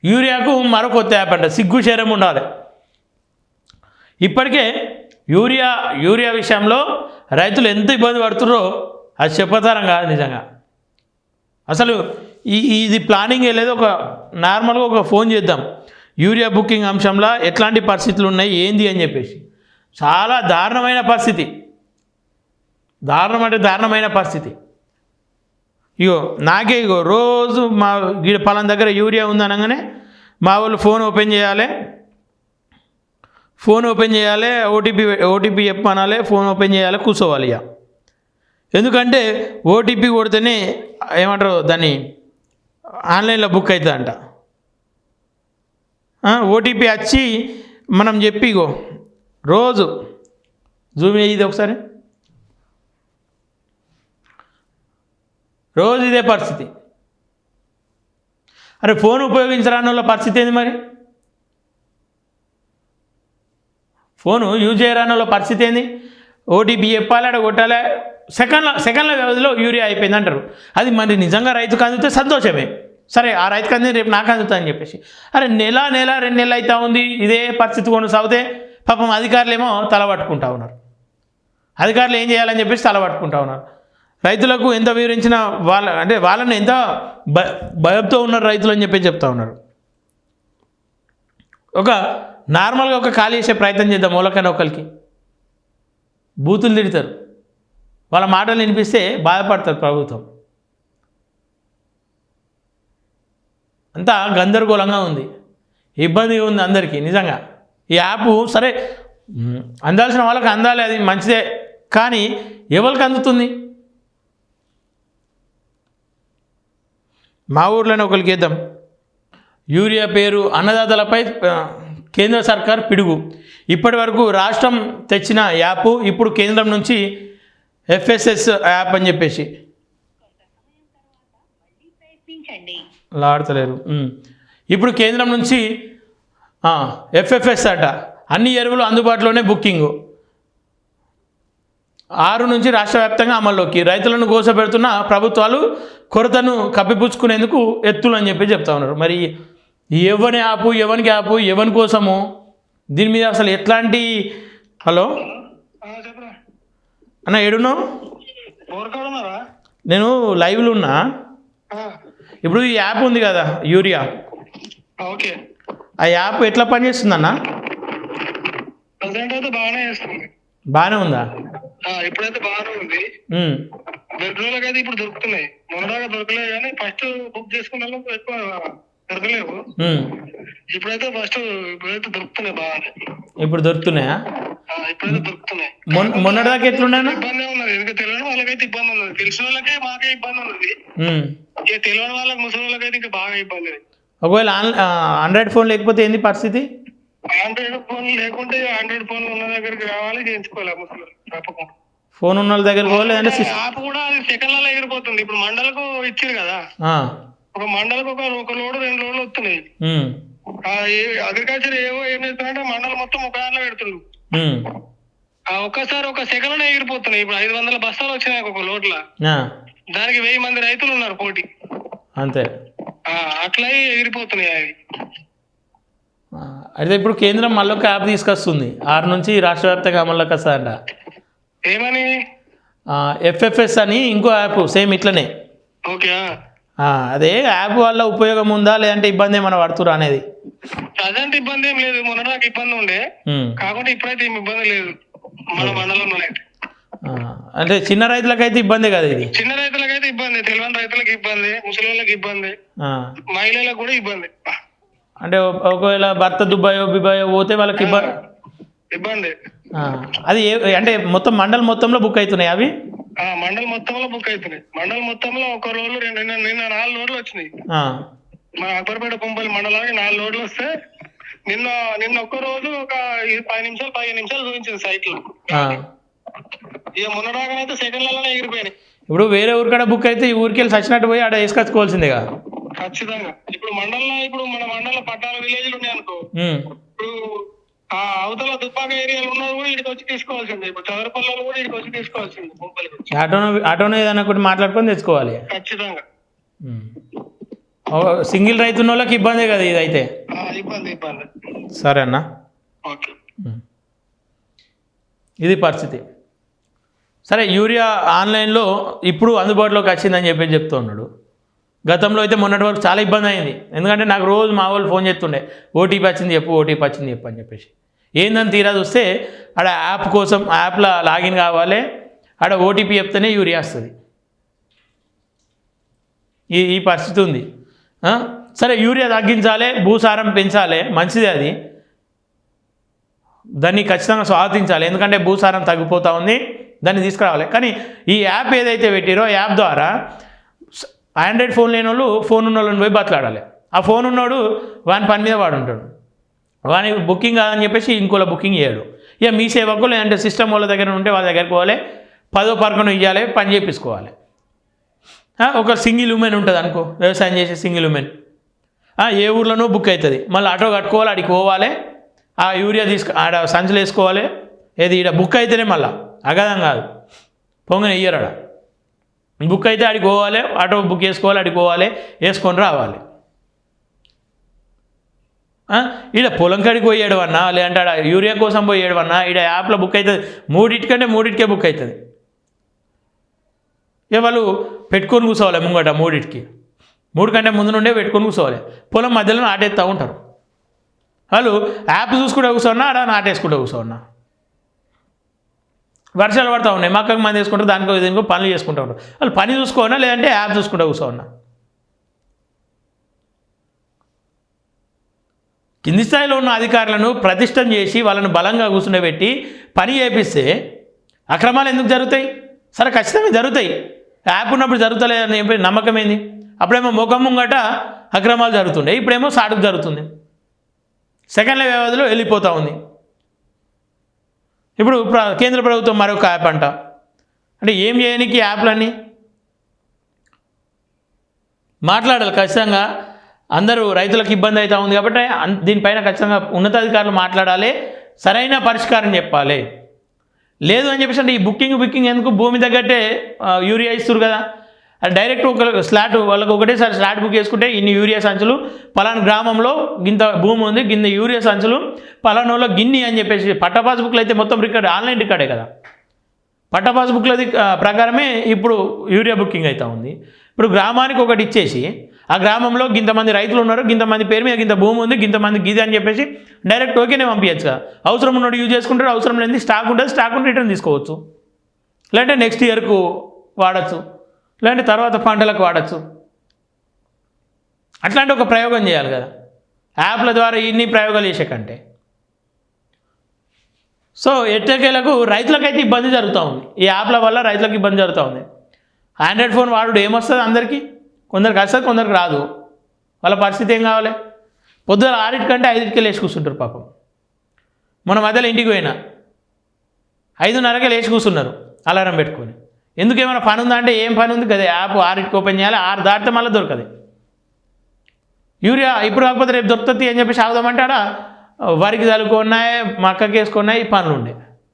యూరియాకు మరో కొత్త యాప్ అంట, సిగ్గు శరం ఉండాలి. ఇప్పటికే యూరియా విషయంలో రైతులు ఎంత ఇబ్బంది పడుతున్నారో అది చెప్పతారం కాదు నిజంగా. అసలు ఇది ప్లానింగ్ లేదు. ఒక నార్మల్గా ఒక ఫోన్ చేద్దాం, యూరియా బుకింగ్ అంశంలో ఎట్లాంటి పరిస్థితులు ఉన్నాయి ఏంది అని చెప్పేసి. చాలా దారుణమైన పరిస్థితి, దారుణమైన పరిస్థితి. నాకే రోజు మా గీడ పలానా దగ్గర యూరియా ఉందనగానే మా వాళ్ళు ఫోన్ ఓపెన్ చేయాలి, ఓటీపీ చెప్పనాలి, ఫోన్ ఓపెన్ చేయాలి, కూర్చోవాలి. ఇక ఎందుకంటే ఓటీపీ కొడితేనే ఏమంటారు దాన్ని ఆన్లైన్లో బుక్ అవుతుందంట. ఓటీపీ వచ్చి మనం చెప్పి రోజు జూమ్ ఇది ఒకసారి, రోజు ఇదే పరిస్థితి. అరే ఫోన్ ఉపయోగించరాని వాళ్ళ పరిస్థితి ఏంది మరి? ఫోను యూజ్ చేయరాని వాళ్ళ పరిస్థితి ఏంది? ఓటీపీ చెప్పాలి, అక్కడ కొట్టాలి, సెకండ్ల వ్యవధిలో యూరియా అయిపోయింది అంటారు. అది మరి నిజంగా రైతుకు అందితే సంతోషమే, సరే ఆ రైతుకు అంది రేపు నాకు అందుతా అని చెప్పేసి. అరే నెల 2 నెలలు అవుతా ఉంది ఇదే పరిస్థితి కొనసాగితే పాపం అధికారులు ఏమో తలపట్టుకుంటా ఉన్నారు. అధికారులు ఏం చేయాలని చెప్పేసి తలపట్టుకుంటా ఉన్నారు. రైతులకు ఎంత వివరించినా వాళ్ళని ఎంత భయంతో ఉన్నారు రైతులు అని చెప్పి చెప్తా ఉన్నారు. నార్మల్గా ఒక ఖాళీ చేసే ప్రయత్నం చేద్దాం. మూలకైనా ఒకరికి బూతులు తిడతారు, వాళ్ళ మాటలు వినిపిస్తే బాధపడతారు ప్రభుత్వం. అంతా గందరగోళంగా ఉంది, ఇబ్బందిగా ఉంది అందరికీ నిజంగా. ఈ యాప్ సరే అందాల్సిన వాళ్ళకి అందాలి, అది మంచిదే, కానీ ఎవరికి అందుతుంది? మా ఊర్లోనే ఒకరికి ఇద్దాం. యూరియా పేరు అన్నదాతలపై కేంద్ర సర్కార్ పిడుగు. ఇప్పటి వరకు రాష్ట్రం తెచ్చిన యాప్ ఇప్పుడు కేంద్రం నుంచి ఎఫ్ఎస్ఎస్ యాప్ అని చెప్పేసి లాడతలేరు. ఇప్పుడు కేంద్రం నుంచి ఎఫ్ఎఫ్ఎస్ అట. అన్ని ఎరువులు అందుబాటులోనే బుకింగు 6 నుంచి రాష్ట్ర వ్యాప్తంగా అమల్లోకి. రైతులను గోసపెడుతున్న ప్రభుత్వాలు కొరతను కప్పిపుచ్చుకునేందుకు ఎత్తులు అని చెప్పి చెప్తా ఉన్నారు. మరి ఎవరి యాప్, ఎవరికి యాప్, ఎవరి కోసము, దీని మీద అసలు ఎట్లాంటి. హలో అన్న, ఏడున్నావు? నేను లైవ్లో ఉన్నా. ఇప్పుడు ఈ యాప్ ఉంది కదా యూరియా, ఆ యాప్ ఎట్లా పనిచేస్తుంది అన్న? బాగానే ఉందా? ఇప్పుడైతే బాగానే ఉంది. దొరికినోళ్ళకైతే ఇప్పుడు దొరుకుతున్నాయి. మొన్నదాకా దొరకలేదు, కానీ ఫస్ట్ బుక్ చేసుకున్న ఎక్కువ దొరకలేవు. ఇప్పుడైతే దొరుకుతున్నాయి బాగానే. ఇప్పుడు దొరుకుతున్నాయా? ఇప్పుడైతే దొరుకుతున్నాయి. మొన్నటిదాకా ఎట్లున్నా ఇబ్బంది ఉన్నది, ఎందుకంటే తెలియని వాళ్ళకైతే ఇబ్బంది ఉన్నది. తెలిసిన వాళ్ళకే మాకే ఇబ్బంది ఉన్నది. ఇక తెలియని వాళ్ళకి, ముసలి వాళ్ళకైతే ఇంకా బాగా ఇబ్బంది. ఒకవేళ ఆండ్రాయిడ్ ఫోన్ లేకపోతే ఏంది పరిస్థితి? ఆండ్రాయిడ్ ఫోన్ లేకుంటే ఆండ్రాయిడ్ ఫోన్ ఉన్న దగ్గరికి రావాలి, చేయించుకోవాలి. ముసలి తప్పకుండా ఫోన్ ఉన్న వాళ్ళ దగ్గర పోవాలి. యాప్ కూడా అది సెకండ్లలో ఎగిరిపోతుంది. ఇప్పుడు మండలకు ఇచ్చారు కదా, ఒక మండలకు ఒక లోడు 2 లోడ్లు వస్తున్నాయి. అగ్రికల్చర్ ఏం చేస్తున్నారంటే మండలం మొత్తం ఒక దాంట్లో పెడుతుండ్రు. ఒక్కసారి ఒక సెకండ్ లో ఎగిరిపోతున్నాయి. ఇప్పుడు 500 బస్తాలు వచ్చినాయి ఒక లోడ్ల, దానికి 1000 మంది రైతులు ఉన్నారు పోటీ. అంతే, అట్లా ఎగిరిపోతున్నాయి అవి. అయితే ఇప్పుడు కేంద్రం మళ్ళీ ఒక యాప్ తీసుకొస్తుంది, 6 నుంచి రాష్ట్ర వ్యాప్తంగా అమల్లోకి వస్తుందంట. ఏమని? ఎఫ్ఎఫ్ఎస్ అని ఇంకో యాప్ సేమ్ ఇట్లనే. ఓకే, అదే యాప్ వల్ల ఉపయోగం ఉందా లేదంటే ఇబ్బంది ఏమైనా పడుతురా అనేది? అదంటే ఇబ్బంది ఏం లేదు. మొన్న నాకు ఇబ్బంది ఉండే, కాకుంటే ఇప్పుడైతే ఏమి ఇబ్బంది లేదు మన మండలంలో. అంటే చిన్న రైతులకైతే ఇబ్బంది కదా ఇది? చిన్న రైతులకైతే ఇబ్బంది, తెలియని రైతులకు ఇబ్బంది, ముసలి వాళ్ళకి ఇబ్బంది, మహిళలకు కూడా ఇబ్బంది. అంటే ఒకవేళ భర్త దుబాయో బిబాయో పోతే వాళ్ళకి ఇబ్బంది. అది అంటే మొత్తం మండలం మొత్తంలో బుక్ అవుతున్నాయి అవి? మండలం మొత్తంలో బుక్ అవుతున్నాయి. మండలం మొత్తంలో ఒక రోజు నిన్న 4 లోడ్లు వచ్చినాయి. మన అక్బర్పేట కుంపల్లి మండలానికి 4 లోడ్లు వస్తే నిన్న ఒక్క రోజు ఒక 15 నిమిషాలు చూపించింది సైట్ లో. ఇక మొన్న రాగానైతే సెకండ్లలోనే ఎగిరిపోయినాయి. ఇప్పుడు వేరే ఊరికాడ బుక్ అయితే ఈ ఊరికి వెళ్ళి సచ్చినట్టు పోయి ఆడ వేసుకొచ్చుకోవాల్సిందేగా ఖచ్చితంగా. ఇప్పుడు మన మండలంలో 14 విలేజ్లు ఉన్నాయి అనుకో, ఇప్పుడు అవతల దుబ్బాక ఏరియాలో ఉన్నది కూడా ఇక్కడికి వచ్చి తీసుకోవాల్సిందే. ఇప్పుడు చదరపల్లలో కూడా ఇక్కడికి వచ్చి తీసుకోవాల్సిందే. ఆటోనో ఏదైనా ఒకటి మాట్లాడుకొని తెచ్చుకోవాలి ఖచ్చితంగా. సింగిల్ రైతు ఉన్న వాళ్ళకి ఇబ్బందే కదా ఇదైతే. ఇబ్బంది. సరే అన్న, ఓకే. ఇది పరిస్థితి. సరే, యూరియా ఆన్లైన్లో ఇప్పుడు అందుబాటులోకి వచ్చిందని చెప్తూ ఉన్నాడు. గతంలో అయితే మొన్నటి వరకు చాలా ఇబ్బంది అయింది. ఎందుకంటే నాకు రోజు మా వాళ్ళు ఫోన్ చేస్తుండే, ఓటీపీ వచ్చింది చెప్పు అని చెప్పేసి. ఏందని తీరా చూస్తే ఆడ యాప్ కోసం యాప్లో లాగిన్ కావాలి, ఆడ ఓటీపీ చెప్తేనే యూరియా వస్తుంది. ఈ పరిస్థితి ఉంది. సరే, యూరియా తగ్గించాలి, భూసారం పెంచాలి, మంచిదే అది, దాన్ని ఖచ్చితంగా స్వాగతించాలి. ఎందుకంటే భూసారం తగ్గిపోతూ ఉంది, దాన్ని తీసుకురావాలి. కానీ ఈ యాప్ ఏదైతే పెట్టిరో యాప్ ద్వారా ఆండ్రాయిడ్ ఫోన్ లేని వాళ్ళు ఫోన్ ఉన్న వాళ్ళని పోయి బతలాడాలి. ఆ ఫోన్ ఉన్నవాడు వాని పని మీద వాడు ఉంటాడు, వాని బుకింగ్ కాదని చెప్పేసి ఇంకోళ్ళ బుకింగ్ చేయడు. ఇక మీ సేవకు లేదంటే సిస్టమ్ వాళ్ళ దగ్గర ఉంటే వాళ్ళ దగ్గరికి పోవాలి, 10వ పరకను ఇవ్వాలి, పని చేయించుకోవాలి. ఒక సింగిల్ ఉమెన్ ఉంటుంది అనుకో, వ్యవసాయం చేసే సింగిల్ ఉమెన్, ఏ ఊర్లోనూ బుక్ అవుతుంది. మళ్ళీ ఆటో కట్టుకోవాలి, అడిగి పోవాలి, ఆ యూరియా ఆడ సంచులు వేసుకోవాలి. ఏది ఈడ బుక్ అయితేనే మళ్ళీ అగదం కాదు, పొంగని ఇయ్యరు. ఆడ బుక్ అయితే ఆడికి పోవాలి, ఆటో బుక్ చేసుకోవాలి, అడిగి పోవాలి, వేసుకొని రావాలి. ఈడ పొలం కాడికి పోయేడు అన్నా, లేదంటే ఆడ యూరియా కోసం పోయేడు అన్నా, ఈడ యాప్లో బుక్ అవుతుంది. మూడింటికే బుక్ అవుతుంది. ఇక వాళ్ళు పెట్టుకొని కూర్చోవాలి ముంగట, 3 కంటే ముందు నుండే పెట్టుకొని కూర్చోవాలి. పొలం మధ్యలో నాటేస్తూ ఉంటారు వాళ్ళు. యాప్ చూసుకుంటే కూర్చోన్నా, ఆడ నాటేసుకుంటే కూర్చోన్నా. వర్షాలు పడుతూ ఉన్నాయి, మక్కకు మంది వేసుకుంటారు, దానికో పనులు చేసుకుంటూ ఉంటారు. వాళ్ళు పని చూసుకోనా, లేదంటే యాప్ చూసుకుంటూ కూర్చోన్నా. కింది స్థాయిలో ఉన్న అధికారులను ప్రతిష్టం చేసి వాళ్ళని బలంగా కూర్చుండబెట్టి పని చేపిస్తే అక్రమాలు ఎందుకు జరుగుతాయి? సరే, ఖచ్చితంగా జరుగుతాయి. యాప్ ఉన్నప్పుడు జరుగుతలేదని చెప్పి నమ్మకం ఏంది? అప్పుడేమో ముఖం ముంగట అక్రమాలు జరుగుతుండే, ఇప్పుడేమో సాటుకు జరుగుతుంది. సెకండ్ల వ్యవధిలో వెళ్ళిపోతూ ఉంది. ఇప్పుడు కేంద్ర ప్రభుత్వం మరొక యాప్ అంట, అంటే ఏం చేయడానికి యాప్లన్నీ మాట్లాడాలి. ఖచ్చితంగా అందరూ రైతులకు ఇబ్బంది అవుతూ ఉంది కాబట్టి దీనిపైన ఖచ్చితంగా ఉన్నతాధికారులు మాట్లాడాలి, సరైన పరిష్కారం చెప్పాలి. లేదు అని చెప్పేసి అంటే ఈ బుకింగ్ ఎందుకు? భూమి తగ్గట్టే యూరియా ఇస్తారు కదా, అది డైరెక్ట్ ఒక స్లాట్ వాళ్ళకి ఒకటేసారి స్లాట్ బుక్ చేసుకుంటే ఇన్ని యూరియా సంచులు పలానా గ్రామంలో గింత భూమి ఉంది, గిన్ని యూరియా సంచులు పలానాలో గిన్ని అని చెప్పేసి. పట్టా పాస్బుక్లు అయితే మొత్తం రికార్డ్, ఆన్లైన్ రికార్డే కదా. పట్టా పాస్బుక్లది ప్రకారమే ఇప్పుడు యూరియా బుకింగ్ అవుతూ ఉంది. ఇప్పుడు గ్రామానికి ఒకటి ఇచ్చేసి ఆ గ్రామంలో గింతమంది రైతులు ఉన్నారు, గింతమంది పేరు మీద గింత భూమి ఉంది, గింతమంది గిది అని చెప్పేసి డైరెక్ట్ ఓకేనే పంపించచ్చు కదా. అవసరం ఉన్నోడు యూజ్ చేసుకుంటారు, అవసరం లేని స్టాక్ ఉంటుంది, స్టాక్ ఉంటే రిటర్న్ తీసుకోవచ్చు, లేదంటే నెక్స్ట్ ఇయర్కు వాడచ్చు, లేదంటే తర్వాత పంటలకు వాడచ్చు. అట్లాంటి ఒక ప్రయోగం చేయాలి కదా యాప్ల ద్వారా, ఇన్ని ప్రయోగాలు చేసే కంటే. సో ఎట్టకేలకు రైతులకైతే ఇబ్బంది జరుగుతూ ఉంది, ఈ యాప్ల వల్ల రైతులకు ఇబ్బంది జరుగుతూ ఉంది. ఆండ్రాయిడ్ ఫోన్ వాడు ఏమొస్తుంది అందరికీ, కొందరికి వస్తుంది, కొందరికి రాదు. వాళ్ళ పరిస్థితి ఏం కావాలి? పొద్దున 6 కంటే 5కి లేచి కూర్చుంటారు పాపం. మన మధ్యలో ఇంటికి పోయినా 5:30కే లేచి కూర్చున్నారు అలారం పెట్టుకొని. ఎందుకు, ఏమైనా పని ఉందా అంటే ఏం పని ఉంది కదా, యాప్ 6కి ఓపెన్ చేయాలి, 6 దాటితే మళ్ళీ దొరకదు యూరియా. ఇప్పుడు కాకపోతే రేపు దొరుకుతుంది అని చెప్పేసి ఆగుదామంటే ఆడ వరికి చల్లుకున్నాయి, మక్కకి వేసుకున్నాయి, పనులు ఉండే.